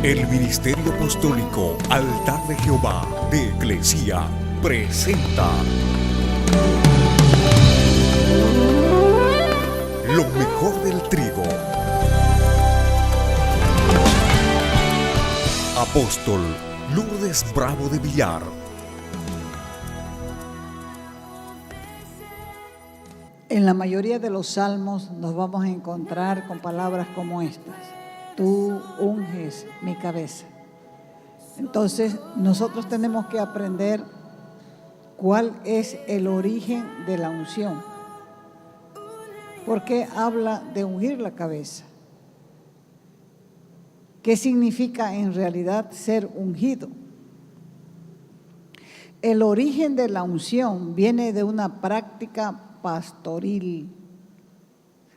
El Ministerio Apostólico Altar de Jehová de Eclesia presenta lo mejor del trigo. Apóstol Lourdes Bravo de Villar. En la mayoría de los salmos nos vamos a encontrar con palabras como estas: tú unges mi cabeza. Entonces nosotros tenemos que aprender cuál es el origen de la unción. ¿Por qué habla de ungir la cabeza? ¿Qué significa en realidad ser ungido? El origen de la unción viene de una práctica pastoril,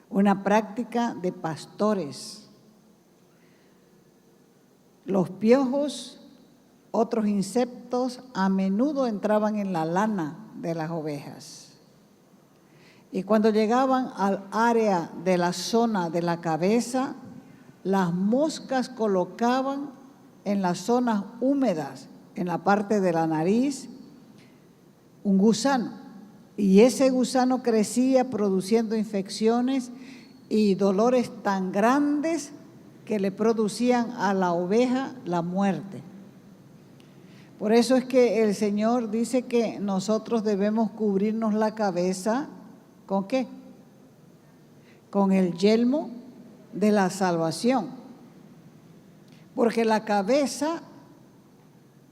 una práctica de pastores. Los piojos, otros insectos, a menudo entraban en la lana de las ovejas. Y cuando llegaban al área de la zona de la cabeza, las moscas colocaban en las zonas húmedas, en la parte de la nariz, un gusano. Y ese gusano crecía produciendo infecciones y dolores tan grandes que le producían a la oveja la muerte. Por eso es que el Señor dice que nosotros debemos cubrirnos la cabeza, ¿con qué? Con el yelmo de la salvación. Porque la cabeza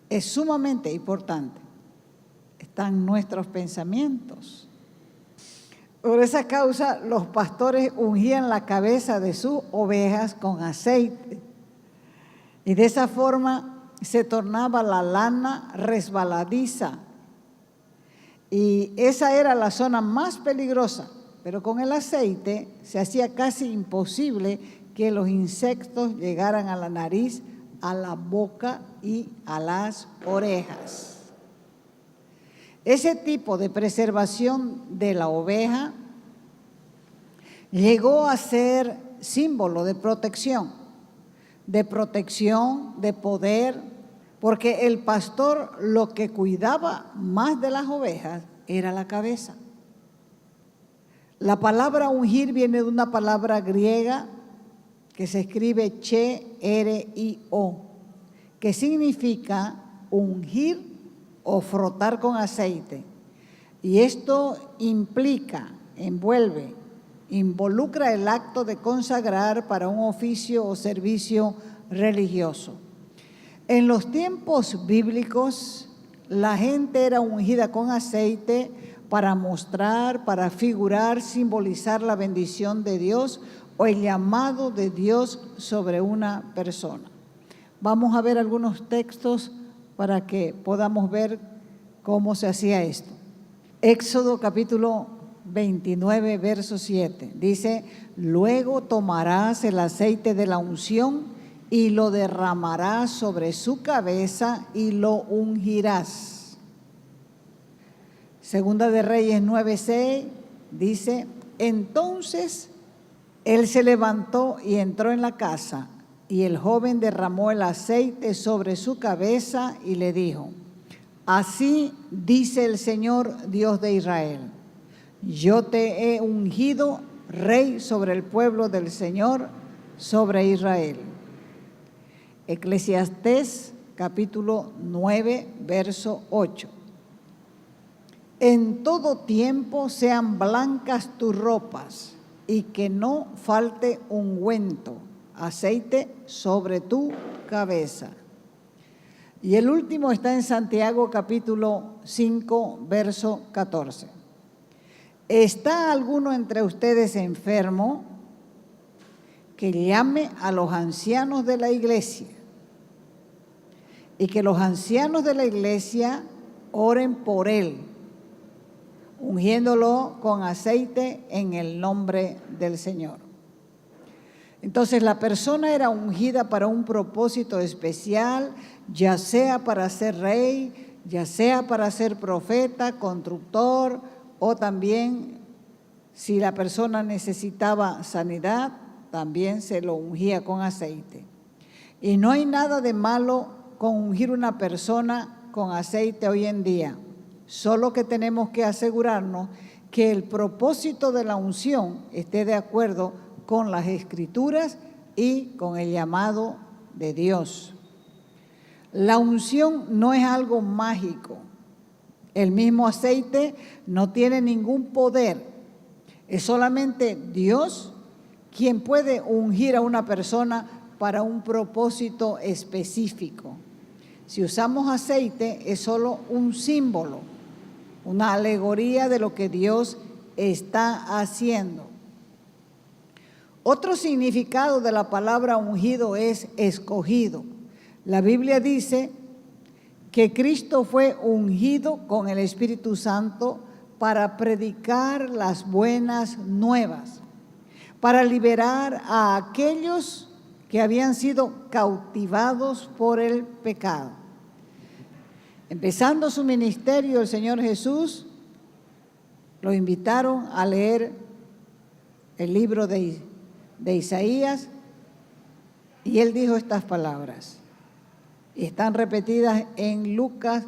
es sumamente importante. Están nuestros pensamientos. Por esa causa, los pastores ungían la cabeza de sus ovejas con aceite. Y de esa forma se tornaba la lana resbaladiza. Y esa era la zona más peligrosa. Pero con el aceite se hacía casi imposible que los insectos llegaran a la nariz, a la boca y a las orejas. Ese tipo de preservación de la oveja llegó a ser símbolo de protección, de poder, porque el pastor lo que cuidaba más de las ovejas era la cabeza. La palabra ungir viene de una palabra griega que se escribe che-r-i-o, que significa ungir o frotar con aceite. Y esto involucra el acto de consagrar para un oficio o servicio religioso. En los tiempos bíblicos, la gente era ungida con aceite para mostrar, para figurar, simbolizar la bendición de Dios o el llamado de Dios sobre una persona. Vamos a ver algunos textos para que podamos ver cómo se hacía esto. Éxodo capítulo 29, verso 7, dice: luego tomarás el aceite de la unción y lo derramarás sobre su cabeza y lo ungirás. Segunda de Reyes 9:6 dice: entonces él se levantó y entró en la casa, y el joven derramó el aceite sobre su cabeza y le dijo: así dice el Señor Dios de Israel, yo te he ungido rey sobre el pueblo del Señor, sobre Israel. Eclesiastés capítulo 9, verso 8. En todo tiempo sean blancas tus ropas y que no falte ungüento, aceite sobre tu cabeza. Y el último está en Santiago capítulo 5, verso 14. ¿Está alguno entre ustedes enfermo? Que llame a los ancianos de la iglesia y que los ancianos de la iglesia oren por él, ungiéndolo con aceite en el nombre del Señor. Entonces la persona era ungida para un propósito especial, ya sea para ser rey, ya sea para ser profeta, constructor, o también si la persona necesitaba sanidad, también se lo ungía con aceite. Y no hay nada de malo con ungir una persona con aceite hoy en día, solo que tenemos que asegurarnos que el propósito de la unción esté de acuerdo con las Escrituras y con el llamado de Dios. La unción no es algo mágico. El mismo aceite no tiene ningún poder. Es solamente Dios quien puede ungir a una persona para un propósito específico. Si usamos aceite, es solo un símbolo, una alegoría de lo que Dios está haciendo. Otro significado de la palabra ungido es escogido. La Biblia dice que Cristo fue ungido con el Espíritu Santo para predicar las buenas nuevas, para liberar a aquellos que habían sido cautivados por el pecado. Empezando su ministerio, el Señor Jesús lo invitaron a leer el libro de Isaías y él dijo estas palabras. Y están repetidas en Lucas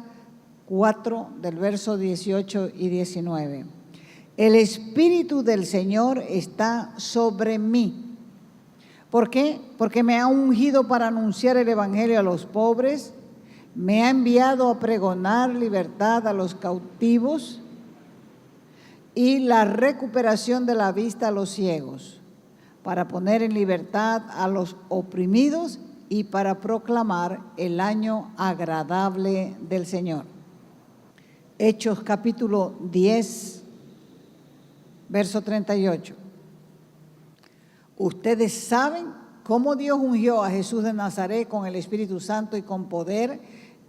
4, del verso 18 y 19. El Espíritu del Señor está sobre mí. ¿Por qué? Porque me ha ungido para anunciar el Evangelio a los pobres, me ha enviado a pregonar libertad a los cautivos y la recuperación de la vista a los ciegos, para poner en libertad a los oprimidos y para proclamar el año agradable del Señor. Hechos capítulo 10, verso 38. Ustedes saben cómo Dios ungió a Jesús de Nazaret con el Espíritu Santo y con poder,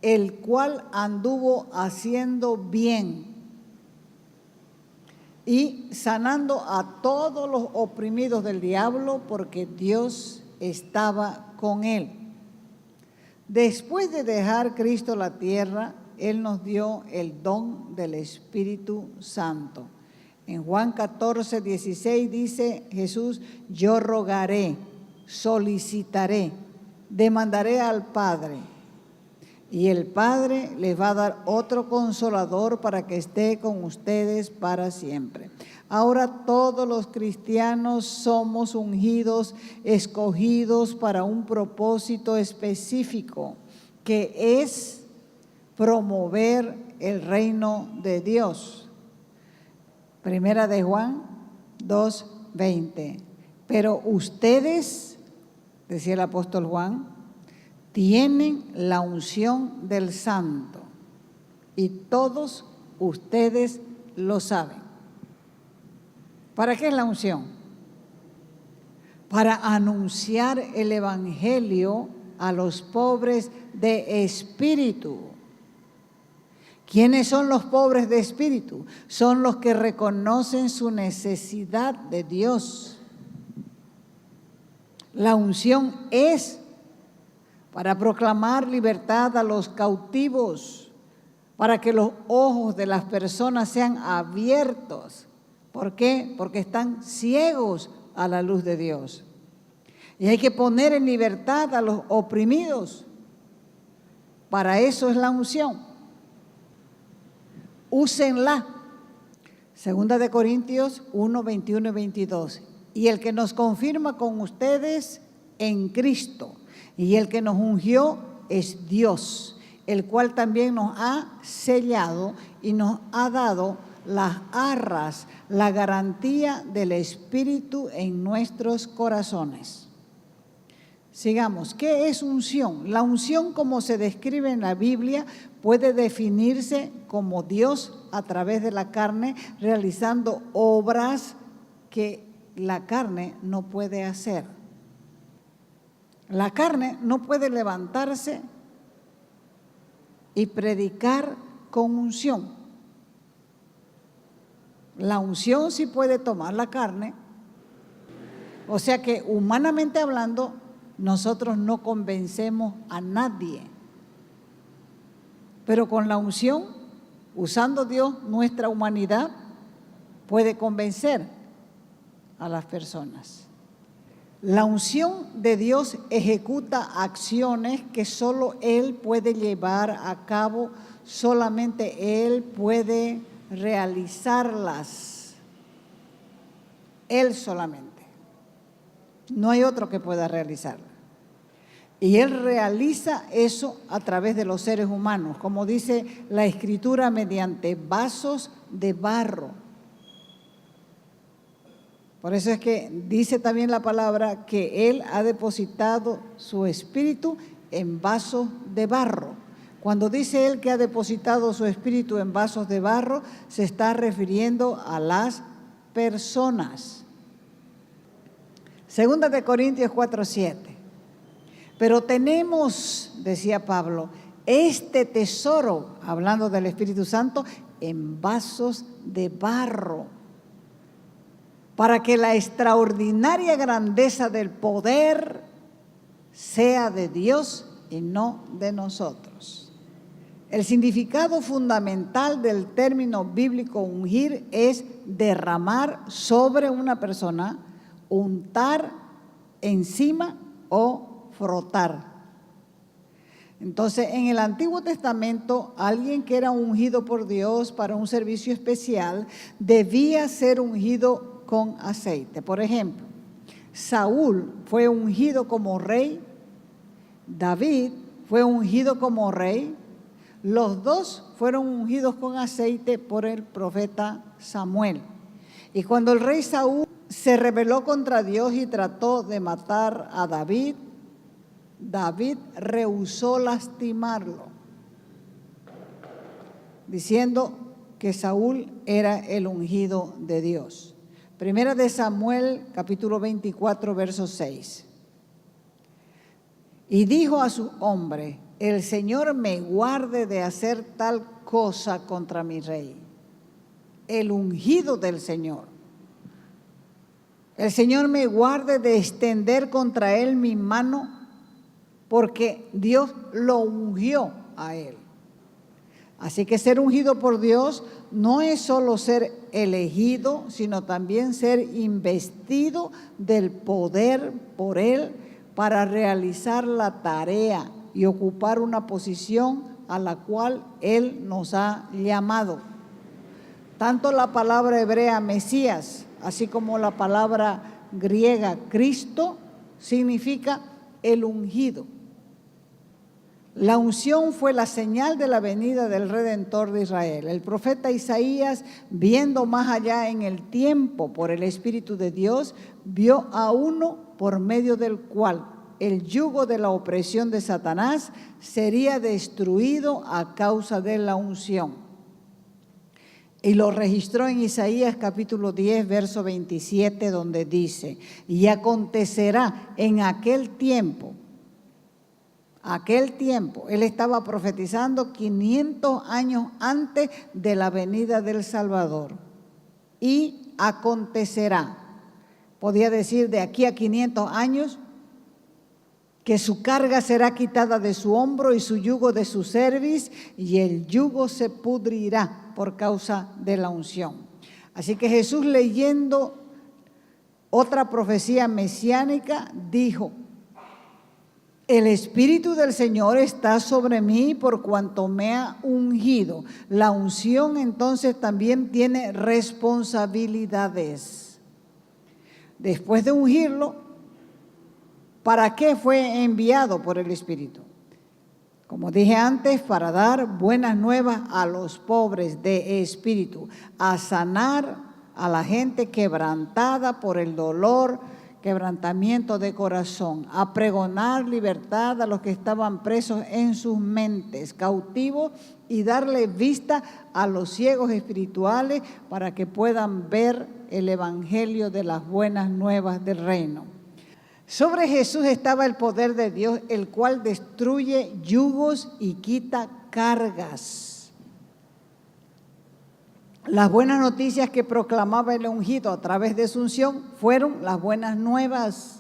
el cual anduvo haciendo bien y sanando a todos los oprimidos del diablo, porque Dios estaba con él. Después de dejar Cristo la tierra, Él nos dio el don del Espíritu Santo. En Juan 14, 16 dice Jesús: yo rogaré, solicitaré, demandaré al Padre, y el Padre les va a dar otro consolador para que esté con ustedes para siempre. Ahora todos los cristianos somos ungidos, escogidos para un propósito específico, que es promover el reino de Dios. Primera de Juan 2:20. Pero ustedes, decía el apóstol Juan, tienen la unción del Santo y todos ustedes lo saben. ¿Para qué es la unción? Para anunciar el Evangelio a los pobres de espíritu. ¿Quiénes son los pobres de espíritu? Son los que reconocen su necesidad de Dios. La unción es para proclamar libertad a los cautivos, para que los ojos de las personas sean abiertos. ¿Por qué? Porque están ciegos a la luz de Dios. Y hay que poner en libertad a los oprimidos. Para eso es la unción. Úsenla. Segunda de Corintios 1, 21 y 22. Y el que nos confirma con ustedes en Cristo, y el que nos ungió es Dios, el cual también nos ha sellado y nos ha dado las arras, la garantía del Espíritu en nuestros corazones. Sigamos. ¿Qué es unción? La unción, como se describe en la Biblia, puede definirse como Dios a través de la carne realizando obras que la carne no puede hacer. La carne no puede levantarse y predicar con unción. La unción sí puede tomar la carne, o sea que humanamente hablando, nosotros no convencemos a nadie. Pero con la unción, usando Dios nuestra humanidad, puede convencer a las personas. La unción de Dios ejecuta acciones que solo Él puede llevar a cabo, solamente Él puede realizarlas. Él solamente. No hay otro que pueda realizarla. Y Él realiza eso a través de los seres humanos, como dice la Escritura, mediante vasos de barro. Por eso es que dice también la palabra que Él ha depositado su espíritu en vasos de barro. Cuando dice Él que ha depositado su espíritu en vasos de barro, se está refiriendo a las personas. Segunda de Corintios 4:7. Pero tenemos, decía Pablo, este tesoro, hablando del Espíritu Santo, en vasos de barro, para que la extraordinaria grandeza del poder sea de Dios y no de nosotros. El significado fundamental del término bíblico ungir es derramar sobre una persona, untar encima o frotar. Entonces, en el Antiguo Testamento, alguien que era ungido por Dios para un servicio especial debía ser ungido con aceite. Por ejemplo, Saúl fue ungido como rey, David fue ungido como rey, los dos fueron ungidos con aceite por el profeta Samuel. Y cuando el rey Saúl se rebeló contra Dios y trató de matar a David, David rehusó lastimarlo, diciendo que Saúl era el ungido de Dios. Primera de Samuel, capítulo 24, verso 6. Y dijo a su hombre: el Señor me guarde de hacer tal cosa contra mi rey, el ungido del Señor. El Señor me guarde de extender contra él mi mano, porque Dios lo ungió a él. Así que ser ungido por Dios no es solo ser elegido, sino también ser investido del poder por Él para realizar la tarea y ocupar una posición a la cual Él nos ha llamado. Tanto la palabra hebrea Mesías, así como la palabra griega Cristo, significa el ungido. La unción fue la señal de la venida del Redentor de Israel. El profeta Isaías, viendo más allá en el tiempo por el Espíritu de Dios, vio a uno por medio del cual el yugo de la opresión de Satanás sería destruido a causa de la unción. Y lo registró en Isaías capítulo 10, verso 27, donde dice: y acontecerá en aquel tiempo, él estaba profetizando 500 años antes de la venida del Salvador. Y acontecerá, podía decir de aquí a 500 años, que su carga será quitada de su hombro y su yugo de su cerviz, y el yugo se pudrirá por causa de la unción. Así que Jesús, leyendo otra profecía mesiánica, dijo: el Espíritu del Señor está sobre mí por cuanto me ha ungido. La unción entonces también tiene responsabilidades. Después de ungirlo, ¿para qué fue enviado por el Espíritu? Como dije antes, para dar buenas nuevas a los pobres de espíritu, a sanar a la gente quebrantada por el dolor, quebrantamiento de corazón, a pregonar libertad a los que estaban presos en sus mentes, cautivos, y darle vista a los ciegos espirituales para que puedan ver el evangelio de las buenas nuevas del reino. Sobre Jesús estaba el poder de Dios, el cual destruye yugos y quita cargas. Las buenas noticias que proclamaba el ungido a través de su unción fueron las buenas nuevas.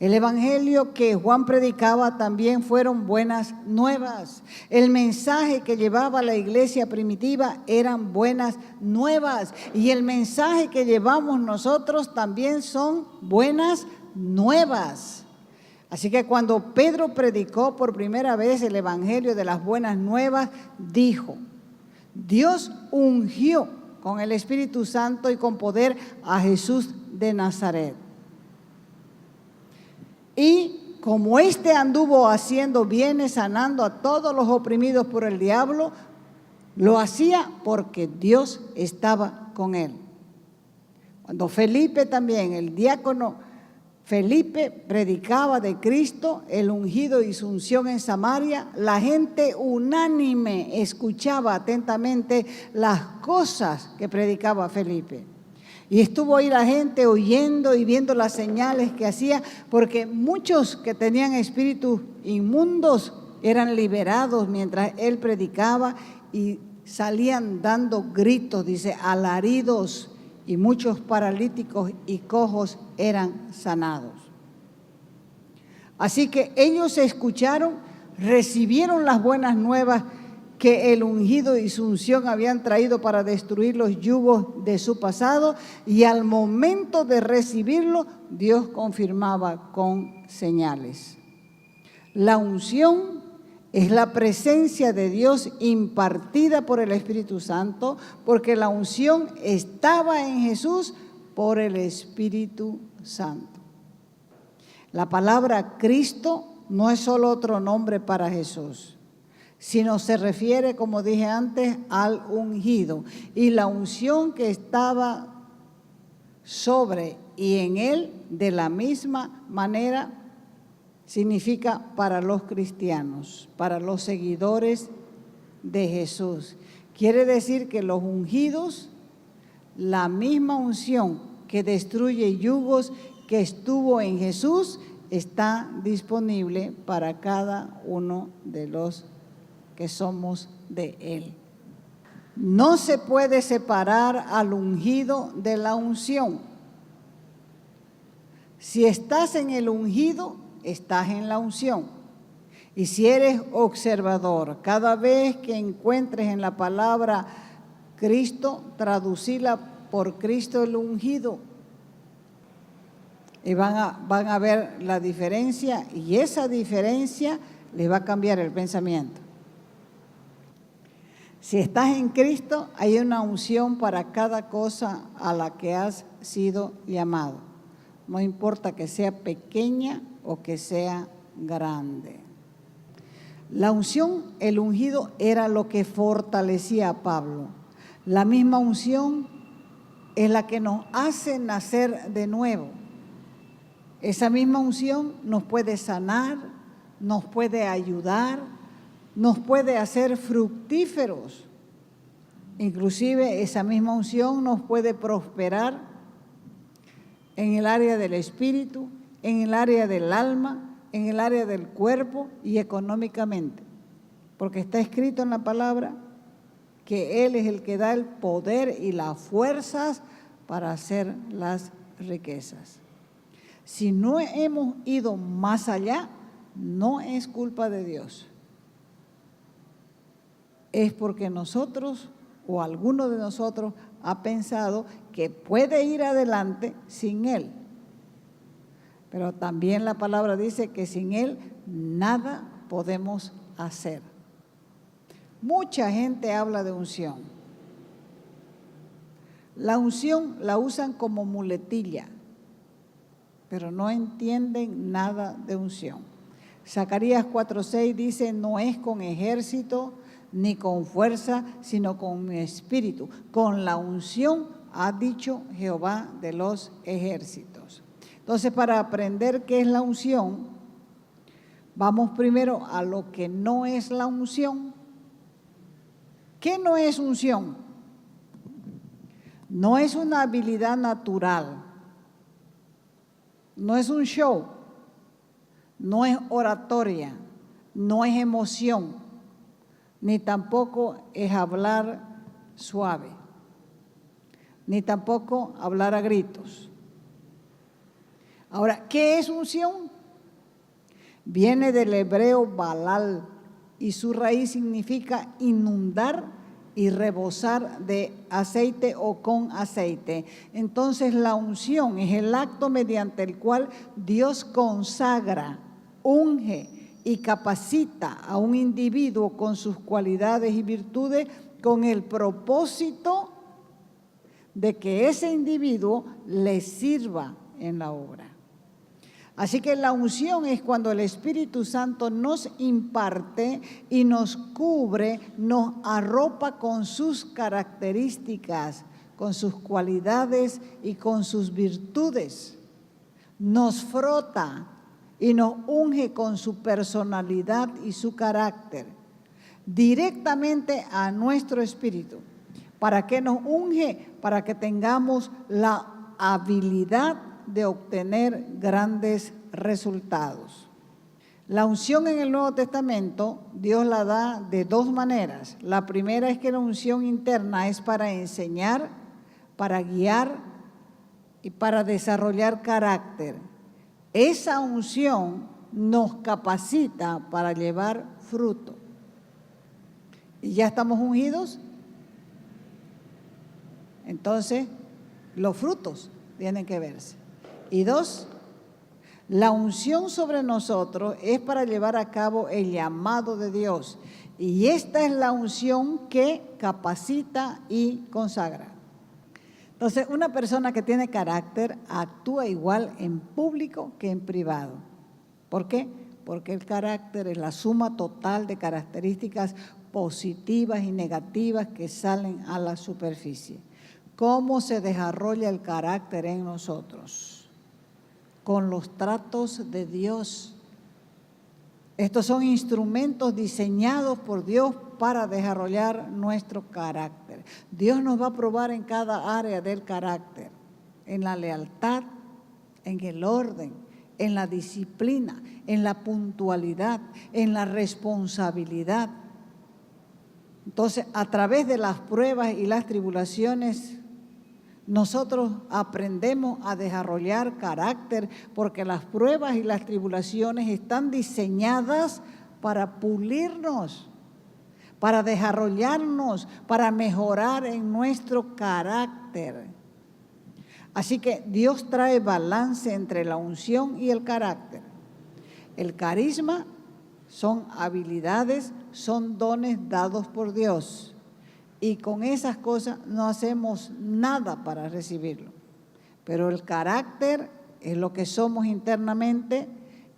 El evangelio que Juan predicaba también fueron buenas nuevas. El mensaje que llevaba la iglesia primitiva eran buenas nuevas. Y el mensaje que llevamos nosotros también son buenas nuevas. Así que cuando Pedro predicó por primera vez el evangelio de las buenas nuevas, dijo: Dios ungió con el Espíritu Santo y con poder a Jesús de Nazaret. Y como éste anduvo haciendo bienes, sanando a todos los oprimidos por el diablo, lo hacía porque Dios estaba con él. Cuando Felipe también, el diácono Felipe, predicaba de Cristo, el ungido y su unción en Samaria, la gente unánime escuchaba atentamente las cosas que predicaba Felipe. Y estuvo ahí la gente oyendo y viendo las señales que hacía, porque muchos que tenían espíritus inmundos eran liberados mientras él predicaba y salían dando gritos, dice, alaridos, y muchos paralíticos y cojos eran sanados. Así que ellos escucharon, recibieron las buenas nuevas que el ungido y su unción habían traído para destruir los yugos de su pasado, y al momento de recibirlo, Dios confirmaba con señales. La unción es la presencia de Dios impartida por el Espíritu Santo, porque la unción estaba en Jesús por el Espíritu Santo. La palabra Cristo no es solo otro nombre para Jesús, sino se refiere, como dije antes, al ungido. Y la unción que estaba sobre y en él, de la misma manera, significa para los cristianos, para los seguidores de Jesús. Quiere decir que los ungidos, la misma unción que destruye yugos que estuvo en Jesús, está disponible para cada uno de los que somos de Él. No se puede separar al ungido de la unción. Si estás en el ungido, estás en la unción. Y si eres observador, cada vez que encuentres en la palabra Cristo, traducirla por Cristo el ungido, y van a ver la diferencia, y esa diferencia les va a cambiar el pensamiento. Si estás en Cristo, hay una unción para cada cosa a la que has sido llamado. No importa que sea pequeña o que sea grande. La unción, el ungido, era lo que fortalecía a Pablo. La misma unción es la que nos hace nacer de nuevo. Esa misma unción nos puede sanar, nos puede ayudar, nos puede hacer fructíferos. Inclusive esa misma unción nos puede prosperar en el área del espíritu, en el área del alma, en el área del cuerpo y económicamente. Porque está escrito en la palabra que Él es el que da el poder y las fuerzas para hacer las riquezas. Si no hemos ido más allá, no es culpa de Dios. Es porque nosotros o alguno de nosotros ha pensado que puede ir adelante sin Él. Pero también la palabra dice que sin Él nada podemos hacer. Mucha gente habla de unción. La unción la usan como muletilla, pero no entienden nada de unción. Zacarías 4:6 dice: no es con ejército ni con fuerza, sino con mi espíritu. Con la unción ha dicho Jehová de los ejércitos. Entonces, para aprender qué es la unción, vamos primero a lo que no es la unción. ¿Qué no es unción? No es una habilidad natural, no es un show, no es oratoria, no es emoción, ni tampoco es hablar suave, ni tampoco hablar a gritos. Ahora, ¿qué es unción? Viene del hebreo balal y su raíz significa inundar, y rebosar de aceite o con aceite. Entonces la unción es el acto mediante el cual Dios consagra, unge y capacita a un individuo con sus cualidades y virtudes con el propósito de que ese individuo le sirva en la obra. Así que la unción es cuando el Espíritu Santo nos imparte y nos cubre, nos arropa con sus características, con sus cualidades y con sus virtudes. Nos frota y nos unge con su personalidad y su carácter, directamente a nuestro espíritu. ¿Para qué nos unge? Para que tengamos la habilidad de obtener grandes resultados. La unción en el Nuevo Testamento, Dios la da de dos maneras. La primera es que la unción interna es para enseñar, para guiar y para desarrollar carácter. Esa unción nos capacita para llevar fruto. ¿Y ya estamos ungidos? Entonces, los frutos tienen que verse. Y dos, la unción sobre nosotros es para llevar a cabo el llamado de Dios. Y esta es la unción que capacita y consagra. Entonces, una persona que tiene carácter actúa igual en público que en privado. ¿Por qué? Porque el carácter es la suma total de características positivas y negativas que salen a la superficie. ¿Cómo se desarrolla el carácter en nosotros? Con los tratos de Dios. Estos son instrumentos diseñados por Dios para desarrollar nuestro carácter. Dios nos va a probar en cada área del carácter, en la lealtad, en el orden, en la disciplina, en la puntualidad, en la responsabilidad. Entonces, a través de las pruebas y las tribulaciones, nosotros aprendemos a desarrollar carácter, porque las pruebas y las tribulaciones están diseñadas para pulirnos, para desarrollarnos, para mejorar en nuestro carácter. Así que Dios trae balance entre la unción y el carácter. El carisma son habilidades, son dones dados por Dios. Y con esas cosas no hacemos nada para recibirlo. Pero el carácter es lo que somos internamente,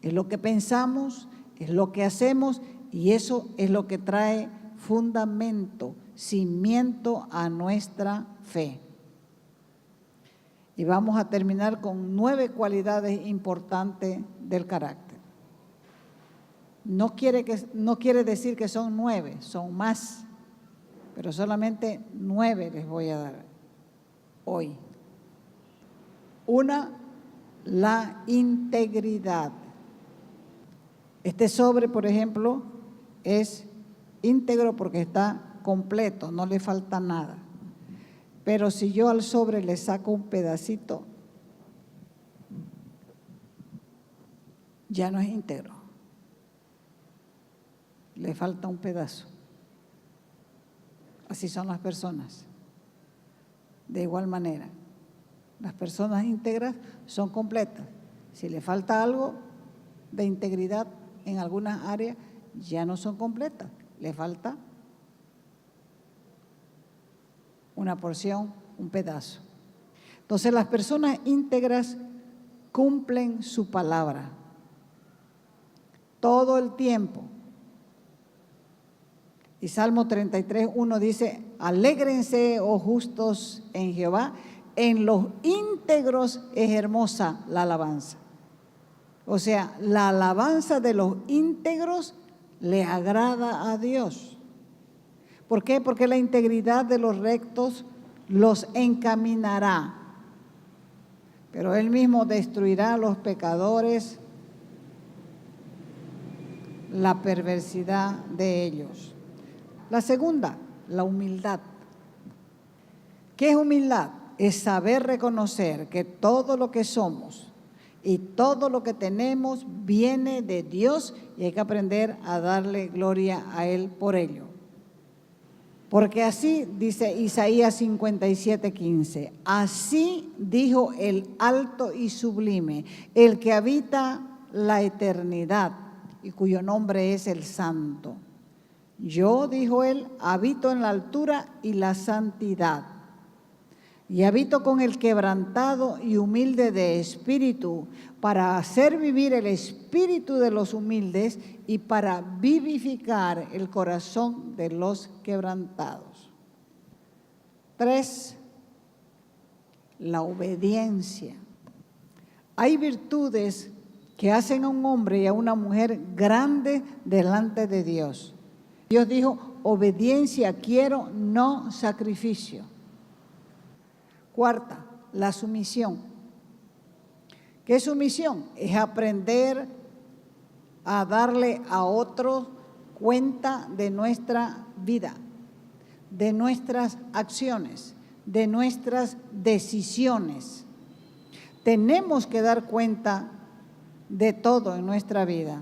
es lo que pensamos, es lo que hacemos, y eso es lo que trae fundamento, cimiento a nuestra fe. Y vamos a terminar con 9 cualidades importantes del carácter. No quiere decir que son 9, son más. Pero solamente 9 les voy a dar hoy. Una, la integridad. Este sobre, por ejemplo, es íntegro porque está completo, no le falta nada. Pero si yo al sobre le saco un pedacito, ya no es íntegro. Le falta un pedazo. Así son las personas. De igual manera, las personas íntegras son completas. Si le falta algo de integridad en algunas áreas, ya no son completas. Le falta una porción, un pedazo. Entonces, las personas íntegras cumplen su palabra todo el tiempo. Y Salmo 33:1 dice: alégrense, oh justos, en Jehová, en los íntegros es hermosa la alabanza. O sea, la alabanza de los íntegros le agrada a Dios. ¿Por qué? Porque la integridad de los rectos los encaminará, pero Él mismo destruirá a los pecadores, la perversidad de ellos. La segunda, la humildad. ¿Qué es humildad? Es saber reconocer que todo lo que somos y todo lo que tenemos viene de Dios y hay que aprender a darle gloria a Él por ello. Porque así dice Isaías 57:15, así dijo el alto y sublime, el que habita la eternidad y cuyo nombre es el Santo. Yo, dijo él, habito en la altura y la santidad, y habito con el quebrantado y humilde de espíritu, para hacer vivir el espíritu de los humildes y para vivificar el corazón de los quebrantados. 3. La obediencia. Hay virtudes que hacen a un hombre y a una mujer grande delante de Dios. Dios dijo, obediencia quiero, no sacrificio. 4. La sumisión. ¿Qué es sumisión? Es aprender a darle a otros cuenta de nuestra vida, de nuestras acciones, de nuestras decisiones. Tenemos que dar cuenta de todo en nuestra vida.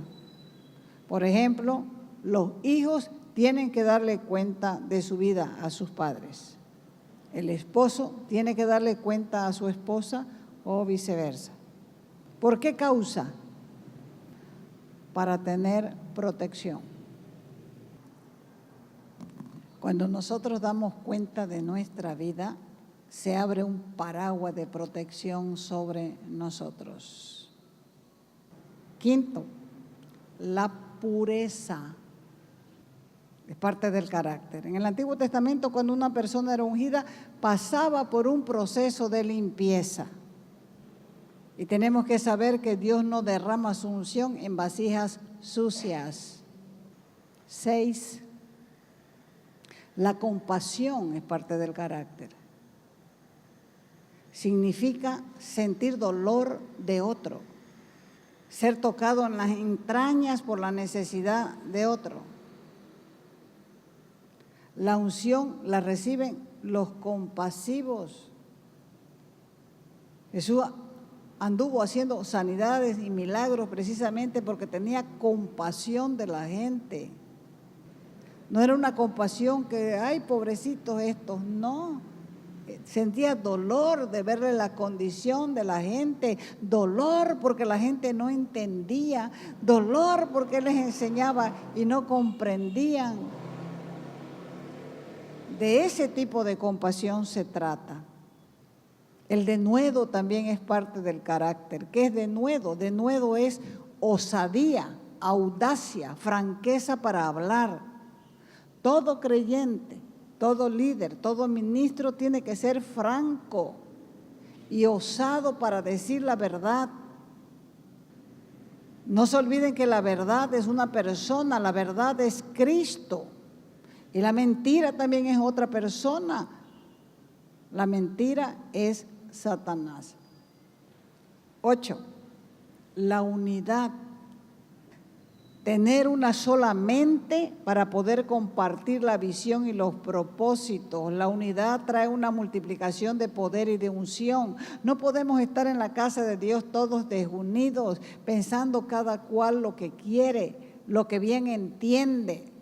Por ejemplo, los hijos tienen que darle cuenta de su vida a sus padres. El esposo tiene que darle cuenta a su esposa o viceversa. ¿Por qué causa? Para tener protección. Cuando nosotros damos cuenta de nuestra vida, se abre un paraguas de protección sobre nosotros. 5. La pureza. Es parte del carácter. En el Antiguo Testamento, cuando una persona era ungida, pasaba por un proceso de limpieza. Y tenemos que saber que Dios no derrama su unción en vasijas sucias. 6. La compasión es parte del carácter. Significa sentir dolor de otro, ser tocado en las entrañas por la necesidad de otro. La unción la reciben los compasivos. Jesús anduvo haciendo sanidades y milagros precisamente porque tenía compasión de la gente. No era una compasión que, ay, pobrecitos estos, no. Sentía dolor de verle la condición de la gente, dolor porque la gente no entendía, dolor porque Él les enseñaba y no comprendían. De ese tipo de compasión se trata. El denuedo también es parte del carácter. ¿Qué es denuedo? Denuedo es osadía, audacia, franqueza para hablar. Todo creyente, todo líder, todo ministro tiene que ser franco y osado para decir la verdad. No se olviden que la verdad es una persona, la verdad es Cristo. Y la mentira también es otra persona. La mentira es Satanás. 8. La unidad. Tener una sola mente para poder compartir la visión y los propósitos. La unidad trae una multiplicación de poder y de unción. No podemos estar en la casa de Dios todos desunidos, pensando cada cual lo que quiere, lo que bien entiende.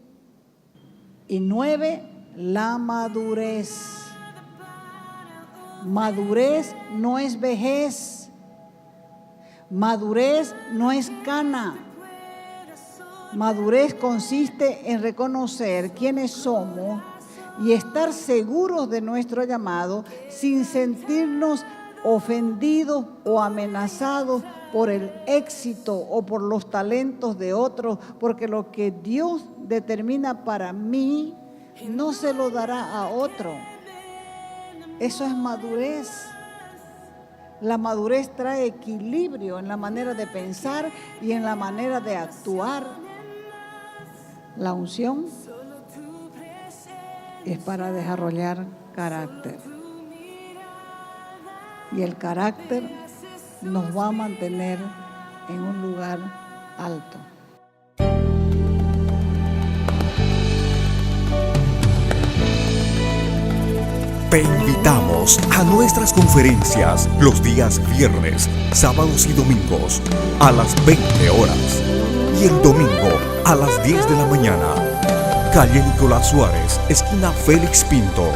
Y 9, la madurez. Madurez no es vejez. Madurez no es cana. Madurez consiste en reconocer quiénes somos y estar seguros de nuestro llamado sin sentirnos ofendidos o amenazados por el éxito o por los talentos de otros, porque lo que Dios determina para mí no se lo dará a otro. Eso es madurez. La madurez trae equilibrio en la manera de pensar y en la manera de actuar. La unción es para desarrollar carácter. Y el carácter nos va a mantener en un lugar alto. Te invitamos a nuestras conferencias los días viernes, sábados y domingos a las 20 horas y el domingo a las 10 de la mañana. calle Nicolás Suárez, esquina Félix Pinto,